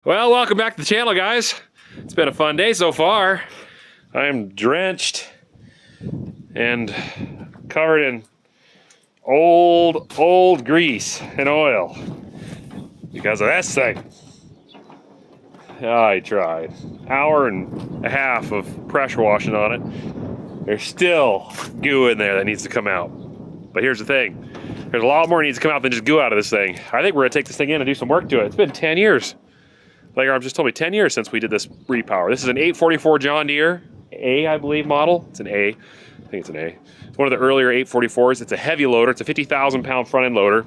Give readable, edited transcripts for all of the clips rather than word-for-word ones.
Well, welcome back to the channel, guys. It's been a fun day so far. I'm drenched and covered in old grease and oil because of this thing. I tried. Hour and a half of pressure washing on it. There's still goo in there that needs to come out. But here's the thing. There's a lot more needs to come out than just goo out of this thing. I think we're gonna take this thing in and do some work to it. It's been 10 years. Like Arm just told me, 10 years since we did this repower. This is an 844 John Deere A, I believe, model. It's an A. I think it's an A. It's one of the earlier 844s. It's a heavy loader. It's a 50,000 pound front end loader.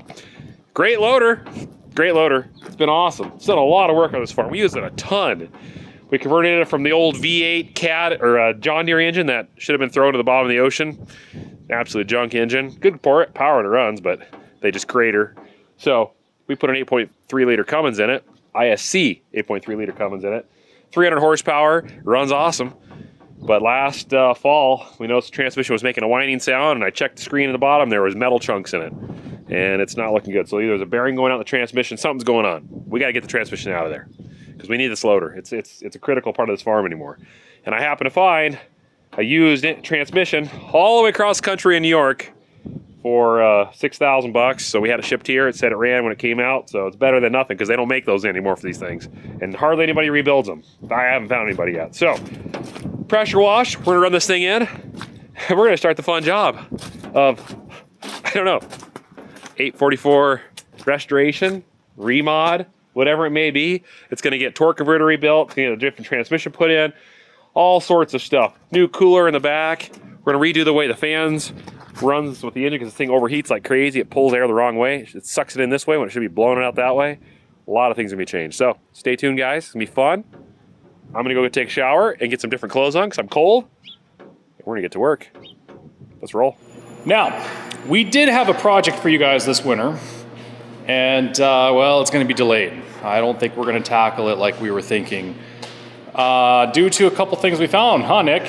Great loader. Great loader. It's been awesome. It's done a lot of work on this farm. We used it a ton. We converted it from the old V8 CAT or John Deere engine that should have been thrown to the bottom of the ocean. Absolute junk engine. Good power when it runs, but they just crater. So we put an 8.3 liter Cummins in it. ISC 8.3 liter Cummins in it. 300 horsepower, runs awesome. But last fall, we noticed the transmission was making a whining sound, and I checked the screen at the bottom, there was metal chunks in it. And it's not looking good. So either there's a bearing going out in the transmission, something's going on. We gotta get the transmission out of there because we need this loader. It's a critical part of this farm anymore. And I happen to find a used transmission all the way across the country in New York for 6,000 bucks. So we had it shipped here. It said it ran when it came out, so it's better than nothing because they don't make those anymore for these things, and hardly anybody rebuilds them. I haven't found anybody yet. So pressure wash. We're gonna run this thing in, and we're gonna start the fun job of, I don't know, 844 restoration, remod, whatever it may be. It's gonna get torque converter rebuilt. It's gonna get a different transmission put in, all sorts of stuff. New cooler in the back. We're gonna redo the way the fans runs with the engine because this thing overheats like crazy. It pulls air the wrong way. It sucks it in this way when it should be blowing it out that way. A lot of things are gonna be changed. So stay tuned, guys. It's gonna be fun. I'm gonna go take a shower and get some different clothes on because I'm cold. We're gonna get to work. Let's roll. Now, we did have a project for you guys this winter, and well, it's gonna be delayed. I don't think we're gonna tackle it like we were thinking due to a couple things we found, huh, Nick?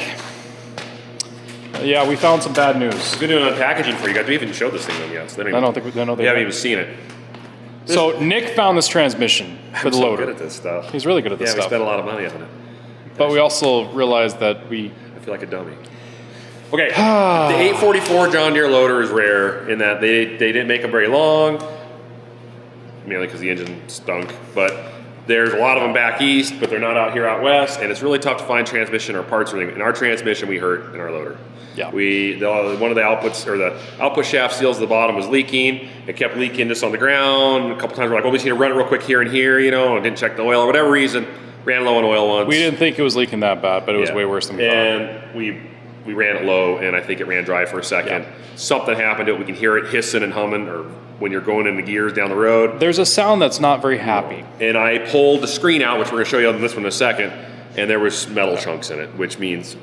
Yeah, we found some bad news. We've been doing unpackaging for you guys. We haven't showed this thing to them yet. So they I don't think they haven't even seen it. So Nick found this transmission for the loader. I'm so good at this stuff. He's really good at this Yeah, we stuff. spent a lot of money on it. But we also realized that I feel like a dummy. Okay, the 844 John Deere loader is rare in that they didn't make them very long, mainly because the engine stunk. But there's a lot of them back east, but they're not out here out west, and it's really tough to find transmission or parts or anything. In our transmission, we hurt in our loader. Yeah. One of the outputs, or the output shaft seals at the bottom was leaking. It kept leaking just on the ground. A couple times we're like, well, we just need to run it real quick here and here, and didn't check the oil or whatever reason. Ran low on oil once. we didn't think it was leaking that bad, but it was way worse than we thought. And we ran it low, and I think it ran dry for a second. Yeah. Something happened to it. We can hear it hissing and humming, or when you're going into gears down the road. There's a sound that's not very happy. And I pulled the screen out, which we're gonna show you on this one in a second, and there was metal chunks in it, which means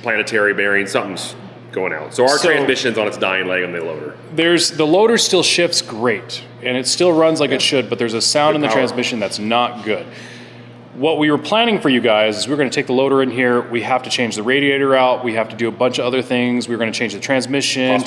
planetary bearing, something's going out. So our transmission's on its dying leg on the loader. The loader still shifts great, and it still runs like it should, but there's a sound in the transmission that's not good. What we were planning for you guys is we're going to take the loader in here. We have to change the radiator out. We have to do a bunch of other things. We're going to change the transmission,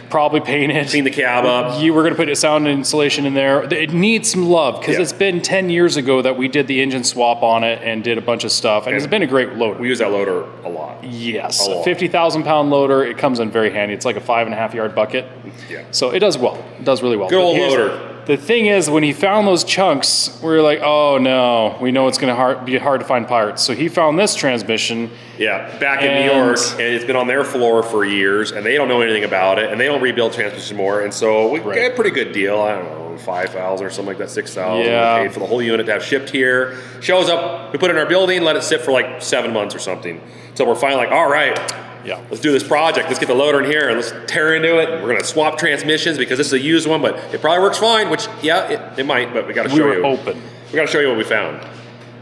probably paint it, clean the cab up. We're going to put a sound insulation in there. It needs some love because it's been 10 years ago that we did the engine swap on it and did a bunch of stuff, and it's been a great loader. We use that loader a lot. Yes, a 50,000 pound loader. It comes in very handy. It's like a 5.5 yard bucket. Yeah. So it does well. It does really well. Good old loader. The thing is, when he found those chunks, we were like, oh no, we know it's going to be hard to find parts. So he found this transmission. Yeah, back in New York, and it's been on their floor for years, and they don't know anything about it, and they don't rebuild transmissions more, and so we got a pretty good deal. I don't know, 5,000 or something like that, 6,000. Yeah. We paid for the whole unit to have shipped here. Shows up, we put it in our building, let it sit for like 7 months or something. So we're finally like, all right. Yeah. Let's do this project. Let's get the loader in here and let's tear into it. We're going to swap transmissions because this is a used one, but it probably works fine, which, yeah, it might, but we got to show you. We were open. We got to show you what we found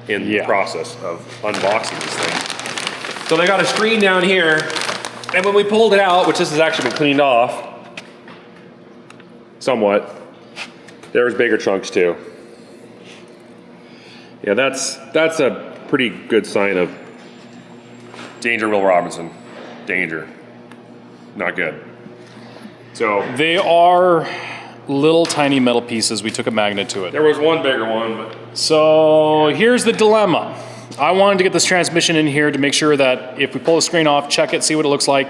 in the process of unboxing this thing. So they got a screen down here, and when we pulled it out, which this has actually been cleaned off somewhat, there was bigger chunks too. Yeah, that's a pretty good sign of danger, Will Robinson. Danger. Not good. So they are little tiny metal pieces. We took a magnet to it. There was one bigger one, but So here's the dilemma. I wanted to get this transmission in here to make sure that if we pull the screen off, check it, see what it looks like.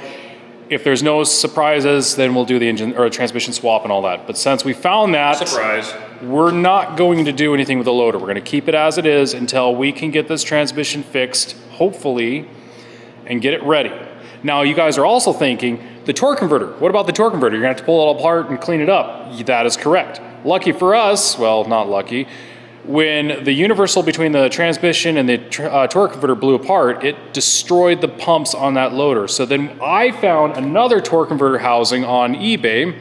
If there's no surprises, then we'll do the engine or transmission swap and all that. But since we found that, surprise. we're not going to do anything with the loader. We're going to keep it as it is until we can get this transmission fixed, hopefully, and get it ready. Now, you guys are also thinking, the torque converter. What about the torque converter? You're going to have to pull it all apart and clean it up. That is correct. Lucky for us, well, not lucky, when the universal between the transmission and the torque converter blew apart, it destroyed the pumps on that loader. So then I found another torque converter housing on eBay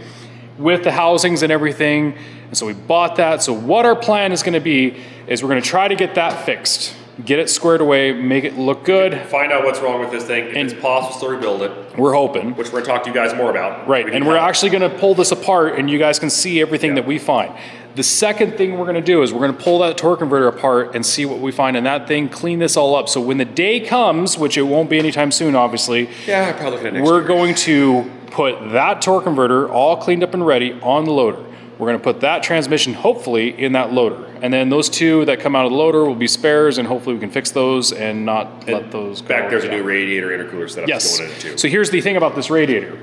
with the housings and everything. And so we bought that. So what our plan is going to be is we're going to try to get that fixed, get it squared away, make it look good. Find out what's wrong with this thing. If it's possible, still rebuild it, We're hoping. which we're going to talk to you guys more about. Right, and we're actually going to pull this apart and you guys can see everything that we find. The second thing we're going to do is we're going to pull that torque converter apart and see what we find in that thing, clean this all up. So when the day comes, which it won't be anytime soon, obviously, Yeah, I'm probably looking at next we're year. going to put that torque converter all cleaned up and ready on the loader. We're going to put that transmission, hopefully, in that loader. And then those two that come out of the loader will be spares, and hopefully we can fix those and not let those go. Back there's a new radiator intercooler setup Yes. going in it too. So here's the thing about this radiator.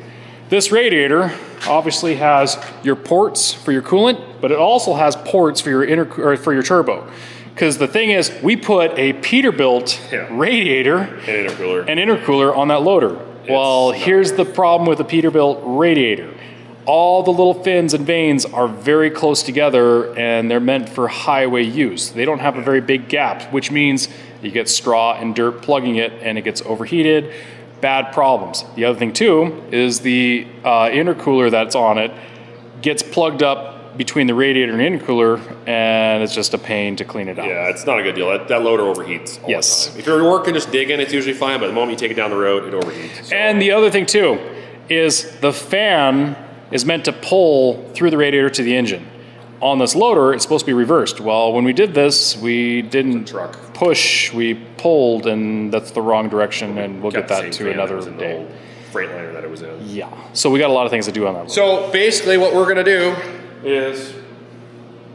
This radiator obviously has your ports for your coolant, but it also has ports for your turbo. Because the thing is, we put a Peterbilt radiator An intercooler. and intercooler on that loader. Well, here's the problem with the Peterbilt radiator. All the little fins and vanes are very close together and they're meant for highway use. They don't have a very big gap, which means you get straw and dirt plugging it and it gets overheated. Bad problems. The other thing too is the intercooler that's on it gets plugged up between the radiator and intercooler, and it's just a pain to clean it out. Yeah, it's not a good deal. That loader overheats all the time. If you're working, just digging, it's usually fine, but the moment you take it down the road, it overheats. So. And the other thing too is the fan is meant to pull through the radiator to the engine. On this loader, it's supposed to be reversed. Well, when we did this, we didn't push, we pulled, and that's the wrong direction, and we'll get that to another day. Freightliner that it was in. Yeah, so we got a lot of things to do on that loader. So basically what we're gonna do is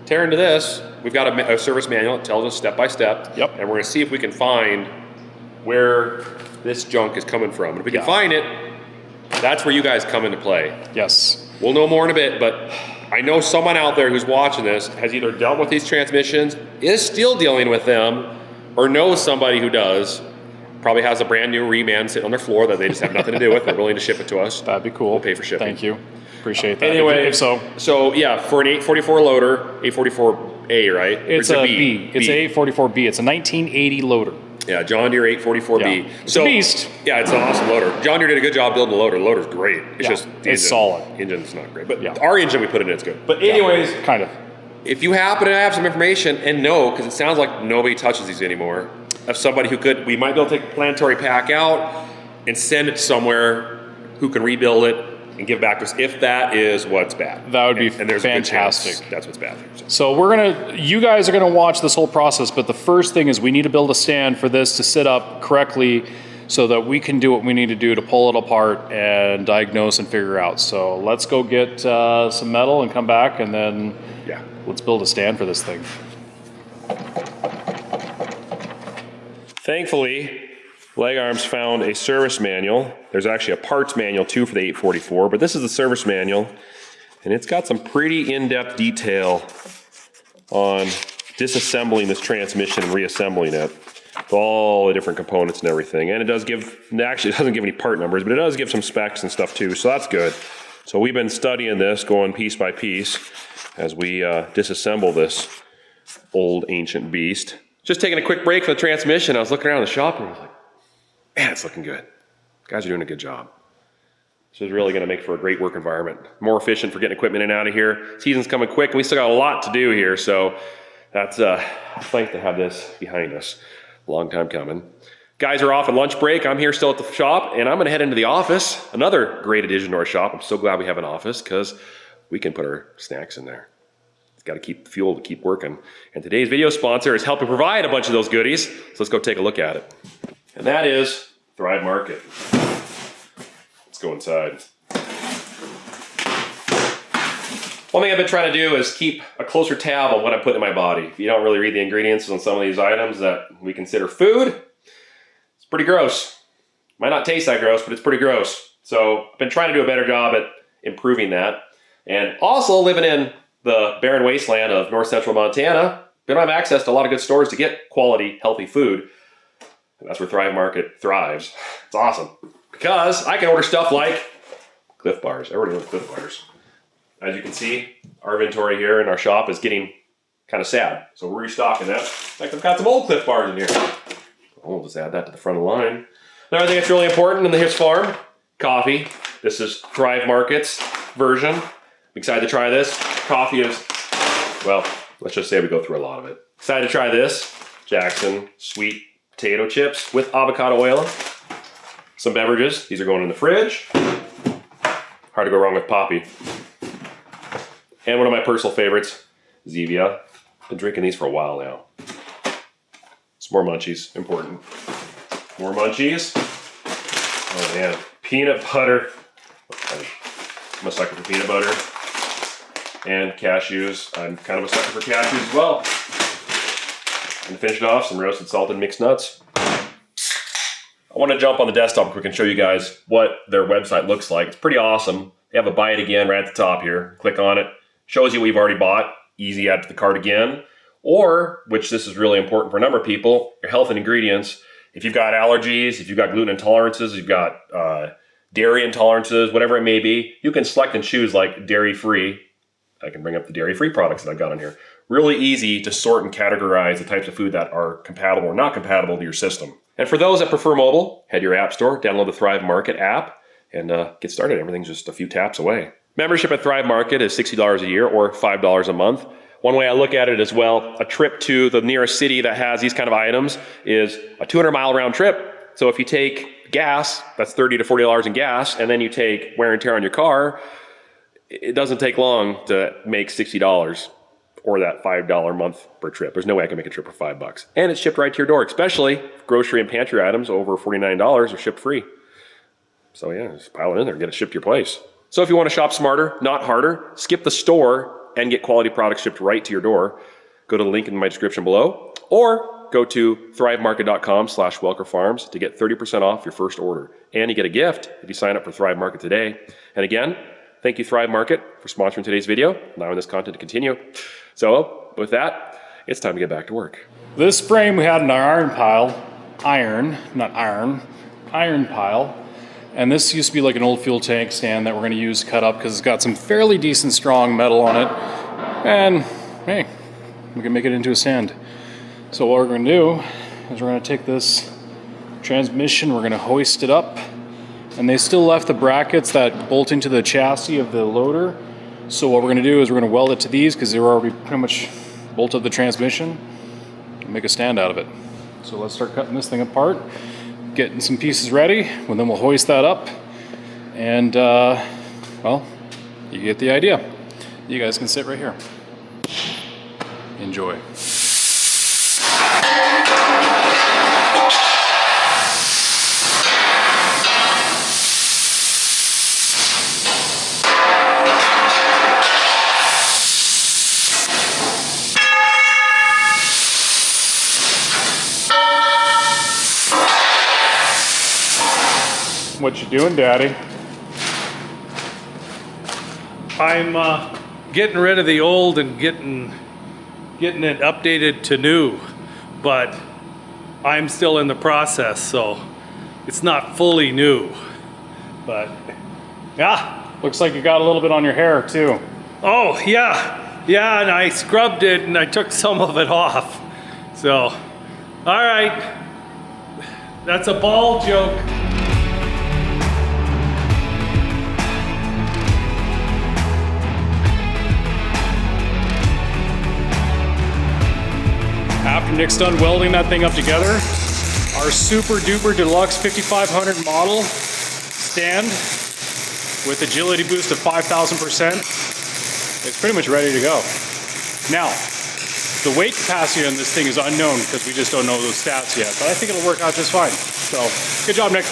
tear into this. We've got a service manual that tells us step by step. Yep. And we're gonna see if we can find where this junk is coming from. And if we can find it, that's where you guys come into play. Yes. We'll know more in a bit, but I know someone out there who's watching this has either dealt with these transmissions, is still dealing with them, or knows somebody who does. Probably has a brand new reman sitting on their floor that they just have nothing to do with. They're willing to ship it to us. That'd be cool. We'll pay for shipping. Thank you. Appreciate that. Anyway, if so. So yeah, for an 844 loader, 844A, right? It's a B. It's a 844B. It's a 1980 loader. Yeah, John Deere 844B. Yeah. It's a beast. Yeah, it's an awesome loader. John Deere did a good job building the loader. The loader's great. It's just the it's engine. solid. Engine's not great, but Yeah. our engine we put in it's good. But anyways, Kind of. if you happen to have some information and know, because it sounds like nobody touches these anymore, of somebody who could, we might be able to take the planetary pack out and send it somewhere who can rebuild it and give back to us if that is what's bad. That would be and there's a good chance fantastic. that's what's bad. So you guys are gonna watch this whole process, but the first thing is we need to build a stand for this to sit up correctly so that we can do what we need to do to pull it apart and diagnose and figure out. So let's go get some metal and come back, and then let's build a stand for this thing. Thankfully, Leg Arms found a service manual. There's actually a parts manual too for the 844, but this is the service manual, and it's got some pretty in-depth detail on disassembling this transmission and reassembling it with all the different components and everything. And it does give, actually it doesn't give any part numbers, but it does give some specs and stuff too, so that's good. So we've been studying this, going piece by piece, as we disassemble this old ancient beast. Just taking a quick break for the transmission, I was looking around the shop and I was like, man, it's looking good. Guys are doing a good job. This is really gonna make for a great work environment. More efficient for getting equipment in and out of here. Season's coming quick and we still got a lot to do here, so that's it's nice to have this behind us. Long time coming. Guys are off at lunch break. I'm here still at the shop and I'm gonna head into the office. Another great addition to our shop. I'm so glad we have an office because we can put our snacks in there. It's got to keep fuel to keep working. And today's video sponsor is helping provide a bunch of those goodies. So let's go take a look at it. And that is Thrive Market. Let's go inside. One thing I've been trying to do is keep a closer tab on what I'm putting in my body. If you don't really read the ingredients on some of these items that we consider food, it's pretty gross. Might not taste that gross, but it's pretty gross. So I've been trying to do a better job at improving that. And also living in the barren wasteland of north central Montana, we don't have access to a lot of good stores to get quality, healthy food. And that's where Thrive Market thrives. It's awesome. Because I can order stuff like Cliff Bars. Everybody knows Cliff Bars. As you can see, our inventory here in our shop is getting kind of sad. So we're restocking that. In fact, I've got some old Cliff Bars in here. We'll just add that to the front of the line. Another thing that's really important in the His Farm, coffee. This is Thrive Market's version. I'm excited to try this. Coffee is, well, let's just say we go through a lot of it. Excited to try this. Jackson sweet potato chips with avocado oil. Some beverages. These are going in the fridge. Hard to go wrong with Poppy. And one of my personal favorites, Zevia. Been drinking these for a while now. Some more munchies, important. More munchies. Oh man, peanut butter. I'm a sucker for peanut butter. And cashews. I'm kind of a sucker for cashews as well. And to finish it off, some roasted salted mixed nuts. I want to jump on the desktop quick and show you guys what their website looks like. It's pretty awesome. They have a buy it again right at the top here. Click on it. Shows you what you've already bought. Easy, add to the cart again. Or, which this is really important for a number of people, your health and ingredients. If you've got allergies, if you've got gluten intolerances, you've got dairy intolerances, whatever it may be, you can select and choose like dairy-free. I can bring up the dairy-free products that I've got on here. Really easy to sort and categorize the types of food that are compatible or not compatible to your system. And for those that prefer mobile, head to your app store, download the Thrive Market app, and get started. Everything's just a few taps away. Membership at Thrive Market is $60 a year or $5 a month. One way I look at it as well, a trip to the nearest city that has these kind of items is a 200-mile round trip. So if you take gas, that's $30 to $40 in gas, and then you take wear and tear on your car, it doesn't take long to make $60 or that $5 a month per trip. There's no way I can make a trip for $5. And it's shipped right to your door, especially grocery and pantry items over $49 are shipped free. So yeah, just pile it in there and get it shipped to your place. So if you want to shop smarter, not harder, skip the store and get quality products shipped right to your door, go to the link in my description below, or go to thrivemarket.com/welkerfarms to get 30% off your first order. And you get a gift if you sign up for Thrive Market today. And again, thank you Thrive Market for sponsoring today's video, allowing this content to continue. So with that, it's time to get back to work. This frame we had in our iron pile, iron pile. And this used to be like an old fuel tank stand that we're going to use to cut up because it's got some fairly decent strong metal on it. And hey, we can make it into a stand. So what we're going to do is we're going to take this transmission, we're going to hoist it up. And they still left the brackets that bolt into the chassis of the loader. So what we're going to do is we're going to weld it to these because they were already pretty much bolted the transmission and make a stand out of it. So let's start cutting this thing apart. Getting some pieces ready, and then we'll hoist that up, and well, you get the idea. You guys can sit right here. Enjoy. What you doing, Daddy? I'm getting rid of the old and getting it updated to new, but I'm still in the process, so it's not fully new. But yeah, Looks like you got a little bit on your hair too. oh yeah, and I scrubbed it and I took some of it off. So, all right, that's a ball joke. After Nick's done welding that thing up together, our super duper deluxe 5500 model stand with agility boost of 5,000%, it's pretty much ready to go. Now, the weight capacity on this thing is unknown because we just don't know those stats yet, but I think it'll work out just fine. So, good job, Nick.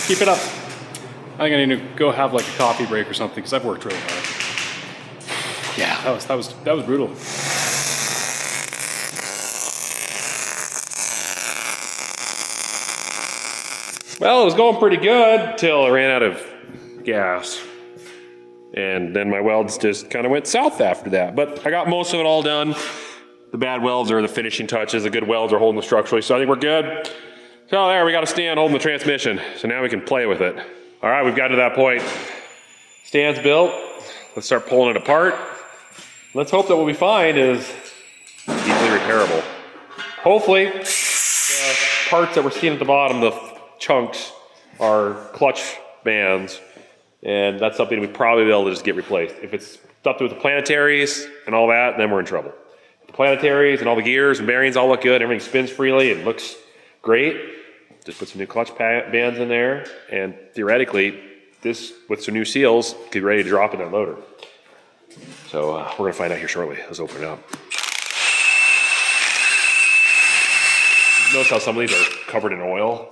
Keep it up. I think I need to go have like a coffee break or something because I've worked really hard. Yeah, that was brutal. Well, it was going pretty good till I ran out of gas. And then my welds just kind of went south after that. But I got most of it all done. The bad welds are the finishing touches. The good welds are holding the structurally. So I think we're good. So there, we got a stand holding the transmission. So now we can play with it. All right, we've got to that point. Stand's built. Let's start pulling it apart. Let's hope that what we find is easily repairable. Hopefully, the parts that we're seeing at the bottom, the chunks, are clutch bands. And that's something we'd probably be able to just get replaced. If it's stuff to do with the planetaries and all that, then we're in trouble. The planetaries and all the gears and bearings all look good. Everything spins freely and looks great. Just put some new clutch bands in there, and theoretically, this, with some new seals, could be ready to drop in that loader. So we're gonna find out here shortly. Let's open it up. Notice how some of these are covered in oil.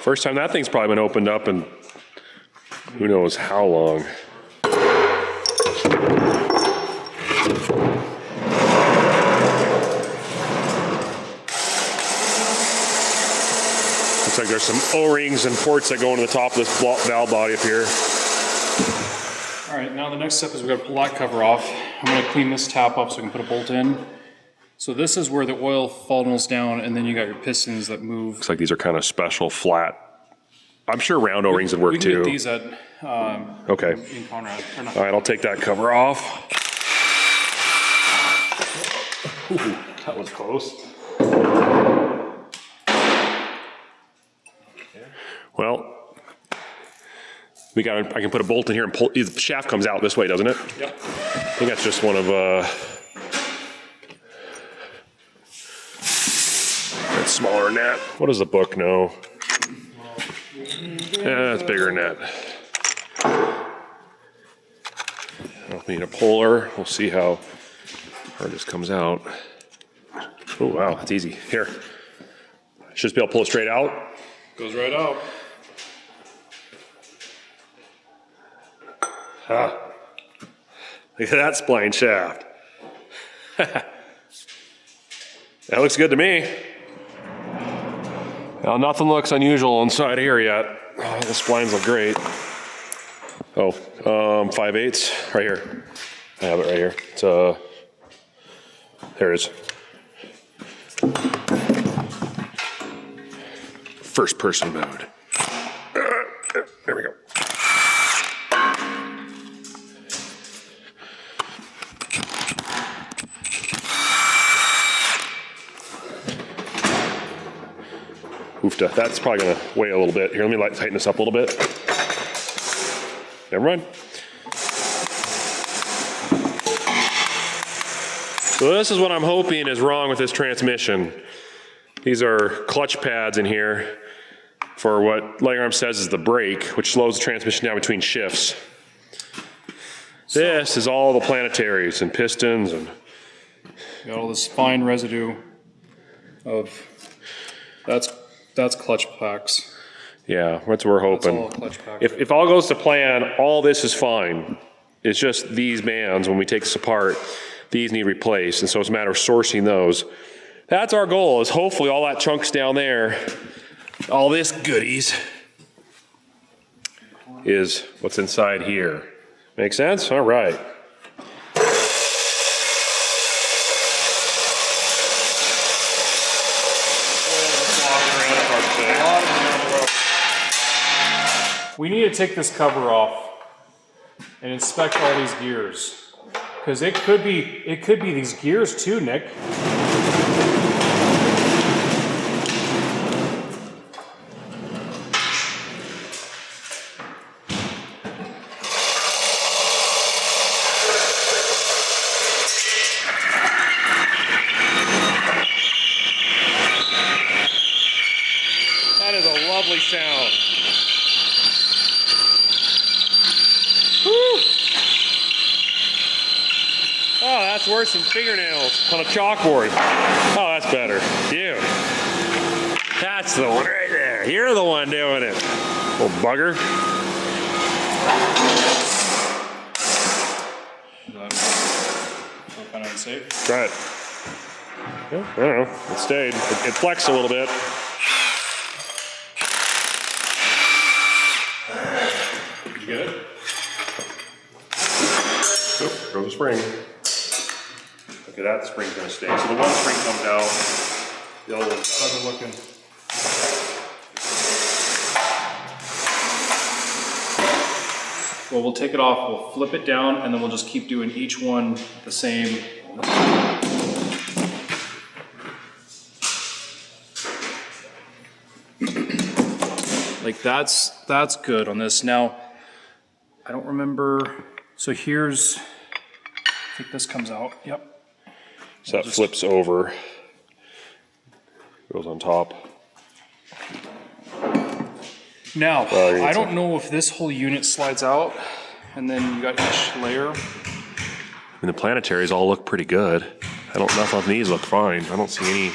First time that thing's probably been opened up in who knows how long. Looks like there's some O-rings and ports that go into the top of this valve body up here. All right, now the next step is we've got to pull that cover off. I'm going to clean this tap up so we can put a bolt in. So this is where the oil funnels down, and then you got your pistons that move. Looks like these are kind of special flat. I'm sure round O-rings would work we can too. Get these at okay. in Conrad. All right, I'll take that cover off. Ooh, that was close. Well, I can put a bolt in here and pull. The shaft comes out this way, doesn't it? Yep. I think that's just one of that smaller net. What does the book know? Yeah, it's bigger than that. We need a puller. We'll see how hard this comes out. Oh, wow, that's easy. Here. Should just be able to pull it straight out. Goes right out. Ah. Look at that spline shaft. That looks good to me. Well, nothing looks unusual inside here yet. Oh, the splines look great. Oh, 5/8 right here. I have it right here. It's there it is. First person mode. There we go. Oofta. That's probably gonna weigh a little bit. Here, let me tighten this up a little bit. Never mind. So this is what I'm hoping is wrong with this transmission. These are clutch pads in here for what Langerhans says is the brake, which slows the transmission down between shifts. This is all the planetaries and pistons and got all this fine residue of that's clutch packs. yeah, that's what we're hoping. That's all clutch pack. If all goes to plan, all this is fine. It's just these bands, when we take this apart, these need replaced, and so it's a matter of sourcing those. That's our goal, is hopefully all that chunk's down there, all this goodies, is what's inside here. Make sense? All right. We need to take this cover off and inspect all these gears, because it could be these gears too, Nick. That is a lovely sound. that's worse than fingernails on a chalkboard. Oh, that's better. You. That's the one right there. You're the one doing it. Little bugger. Kind of unsafe. Try it. Yeah, I don't know. It stayed. It flexed a little bit. Did you get it? Oop, there goes the spring. Look at that, the spring's gonna stay. So the one spring comes out, the other one's How's it looking? Well, we'll take it off, we'll flip it down, and then we'll just keep doing each one the same. Like that's good on this. Now, I don't remember, so here's, I think this comes out, yep. So that flips over, goes on top. Now, Well, I don't know if this whole unit slides out, and then you got each layer. I mean, the planetaries all look pretty good. Nothing on these look fine. I don't see any,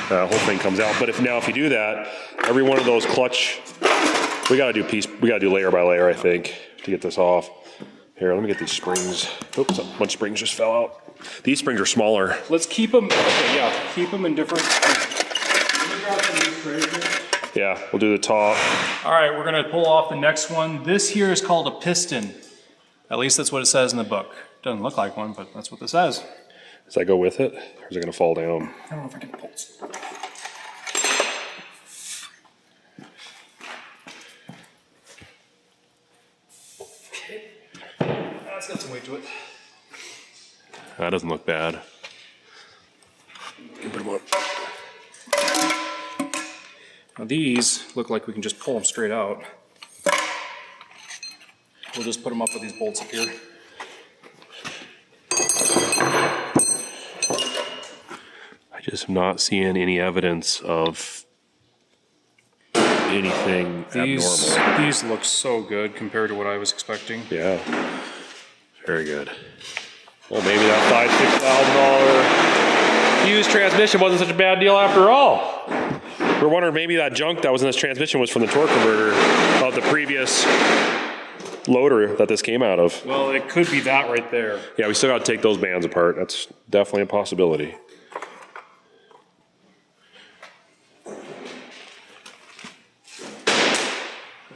whole thing comes out. But if you do that, every one of those clutch, we gotta do layer by layer, I think, to get this off. Here, let me get these springs. Oops, a bunch of springs just fell out. These springs are smaller. Let's keep them, okay, yeah, keep them in different. Yeah, we'll do the top. All right, we're gonna pull off the next one. This here is called a piston. At least that's what it says in the book. Doesn't look like one, but that's what this says. Does that go with it, or is it gonna fall down? I don't know if I can pulse. That's got some weight to it. That doesn't look bad. Put them up. Now these look like we can just pull them straight out. We'll just put them up with these bolts up here. I just am not seeing any evidence of anything abnormal. These look so good compared to what I was expecting. Yeah, very good. Well, maybe that $5,000, $6,000 used transmission wasn't such a bad deal after all. We're wondering maybe that junk that was in this transmission was from the torque converter of the previous loader that this came out of. Well, it could be that right there. Yeah, we still got to take those bands apart. That's definitely a possibility.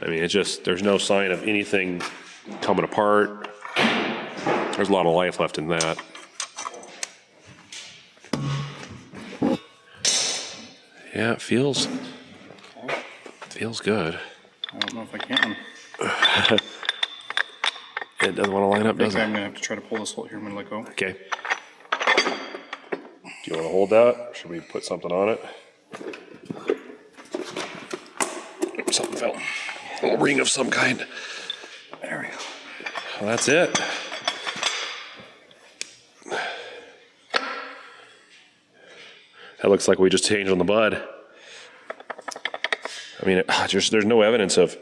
I mean, it's just, there's no sign of anything coming apart. There's a lot of life left in that. Yeah, it feels good. I don't know if I can. It doesn't want to line up, does I'm it? gonna have to try to pull this whole here. I'm gonna let go. Okay. Do you want to hold that? Or should we put something on it? Oops, something fell. A little ring of some kind. There we go. Well, that's it. That looks like we just changed on the bud. I mean, there's no evidence of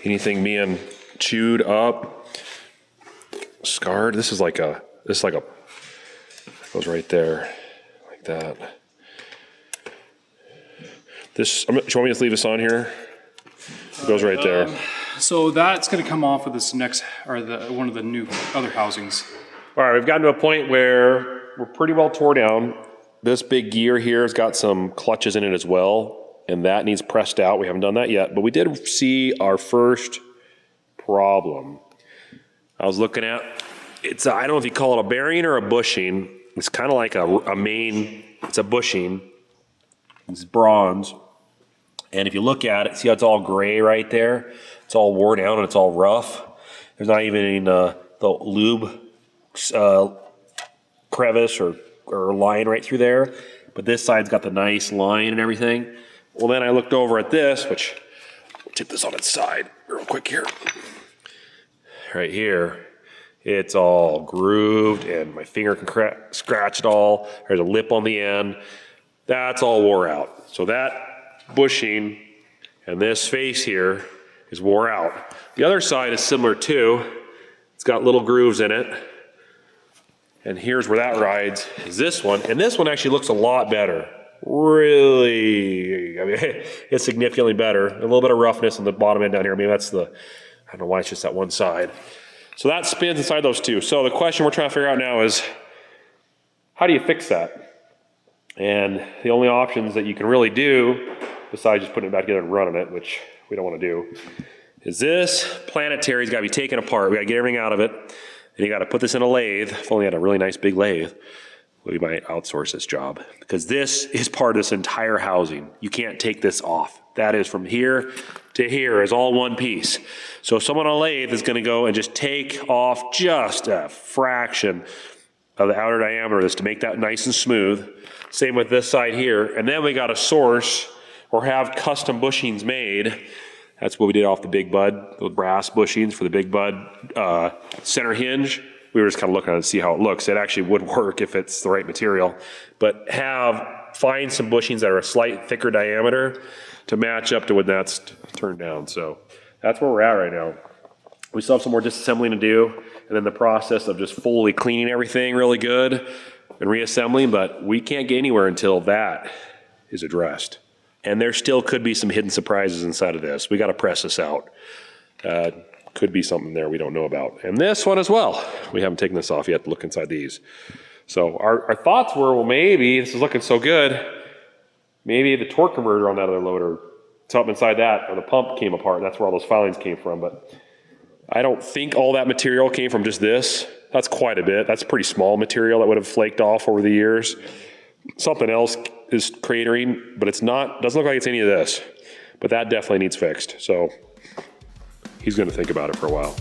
anything being chewed up, scarred. This is like a, goes right there, like that. This, do you want me to just leave this on here? It goes right there. So that's gonna come off of this next, or one of the new other housings. All right, we've gotten to a point where we're pretty well tore down. This big gear here has got some clutches in it as well, and that needs pressed out. We haven't done that yet, but we did see our first problem. I was looking at, it's I don't know if you call it a bearing or a bushing. It's kind of like a main, it's a bushing. It's bronze. And if you look at it, see how it's all gray right there? It's all worn out and it's all rough. There's not even any, the lube crevice or line right through there. But this side's got the nice line and everything. Well, then I looked over at this, which, we'll tip this on its side real quick here. Right here, it's all grooved and my finger can scratch it all. There's a lip on the end. That's all wore out. So that bushing and this face here is wore out. The other side is similar too. It's got little grooves in it. And here's where that rides, is this one. And this one actually looks a lot better. Really, I mean, it's significantly better. A little bit of roughness on the bottom end down here. Maybe that's the, I don't know why it's just that one side. So that spins inside those two. So the question we're trying to figure out now is, how do you fix that? And the only options that you can really do, besides just putting it back together and running it, which we don't want to do, is this Planetary's got to be taken apart. We got to get everything out of it. And you got to put this in a lathe. If only had a really nice big lathe, we might outsource this job, because this is part of this entire housing. You can't take this off. That is from here to here is all one piece. So someone on a lathe is going to go and just take off just a fraction of the outer diameter of this to make that nice and smooth. Same with this side here. And then we got to source or have custom bushings made. That's what we did off the Big Bud, the brass bushings for the Big Bud center hinge. We were just kind of looking at it to see how it looks. It actually would work if it's the right material, but find some bushings that are a slight thicker diameter to match up to when that's turned down. So that's where we're at right now. We still have some more disassembling to do, and then the process of just fully cleaning everything really good and reassembling, but we can't get anywhere until that is addressed. And there still could be some hidden surprises inside of this. We got to press this out. Could be something there we don't know about. And this one as well. We haven't taken this off yet to look inside these. So our thoughts were, well, maybe this is looking so good. Maybe the torque converter on that other loader, something inside that, or the pump came apart, and that's where all those filings came from. But I don't think all that material came from just this. That's quite a bit. That's pretty small material that would have flaked off over the years. Something else is cratering, but it's not, doesn't look like it's any of this. But that definitely needs fixed. So he's going to think about it for a while.